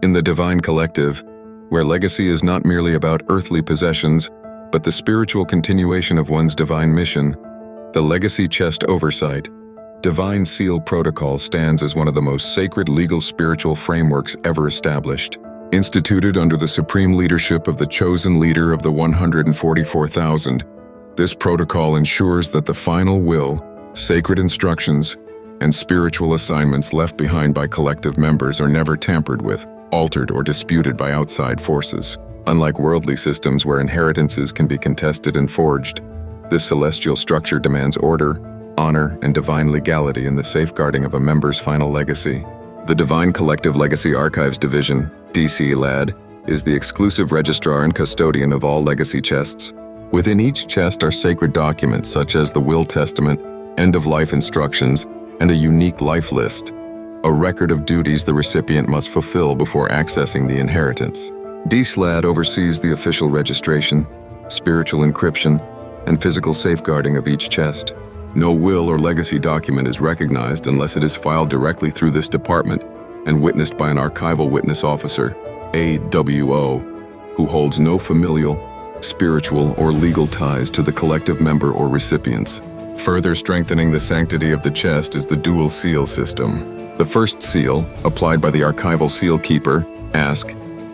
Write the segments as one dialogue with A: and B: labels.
A: In the Divine Collective, where legacy is not merely about earthly possessions, but the spiritual continuation of one's divine mission, the Legacy Chest Oversight Divine Seal Protocol stands as one of the most sacred legal spiritual frameworks ever established. Instituted under the supreme leadership of the chosen leader of the 144,000, this protocol ensures that the final will, sacred instructions, and spiritual assignments left behind by collective members are never tampered with, altered, or disputed by outside forces. Unlike worldly systems where inheritances can be contested and forged, this celestial structure demands order, honor, and divine legality in the safeguarding of a member's final legacy. The Divine Collective Legacy Archives Division, DCLAD, is the exclusive registrar and custodian of all legacy chests. Within each chest are sacred documents such as the will testament, end-of-life instructions, and a unique life list, a record of duties the recipient must fulfill before accessing the inheritance. DCLAD oversees the official registration, spiritual encryption, and physical safeguarding of each chest. No will or legacy document is recognized unless it is filed directly through this department and witnessed by an archival witness officer, AWO, who holds no familial, spiritual, or legal ties to the collective member or recipients. Further strengthening the sanctity of the chest is the dual seal system. The first seal, applied by the archival seal keeper, ASK,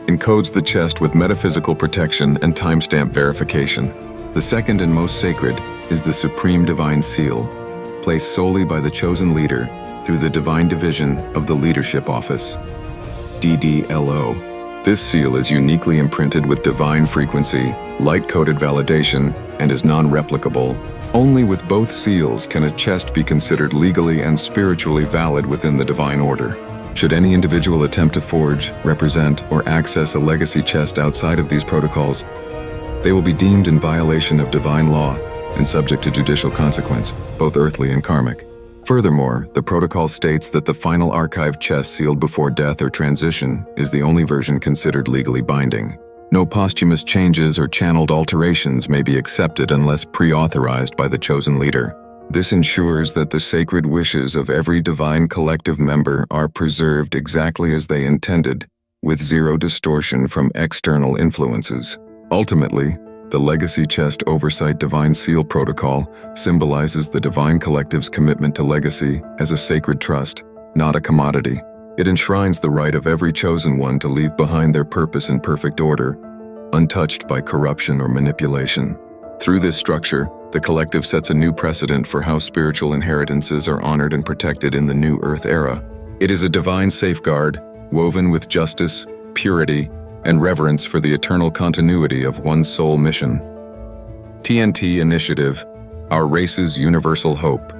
A: encodes the chest with metaphysical protection and timestamp verification. The second and most sacred is the Supreme Divine Seal, placed solely by the chosen leader through the Divine Division of the Leadership Office, DDLO. This seal is uniquely imprinted with divine frequency, light-coded validation, and is non-replicable. Only with both seals can a chest be considered legally and spiritually valid within the divine order. Should any individual attempt to forge, represent, or access a legacy chest outside of these protocols, they will be deemed in violation of divine law and subject to judicial consequence, both earthly and karmic. Furthermore, the protocol states that the final archive chest sealed before death or transition is the only version considered legally binding. No posthumous changes or channeled alterations may be accepted unless pre-authorized by the chosen leader. This ensures that the sacred wishes of every divine collective member are preserved exactly as they intended, with zero distortion from external influences. Ultimately, the Legacy Chest Oversight Divine Seal Protocol symbolizes the Divine Collective's commitment to legacy as a sacred trust, not a commodity. It enshrines the right of every chosen one to leave behind their purpose in perfect order, untouched by corruption or manipulation. Through this structure, the collective sets a new precedent for how spiritual inheritances are honored and protected in the new Earth era. It is a divine safeguard, woven with justice, purity, and reverence for the eternal continuity of one's soul mission. TNT Initiative, our race's universal hope.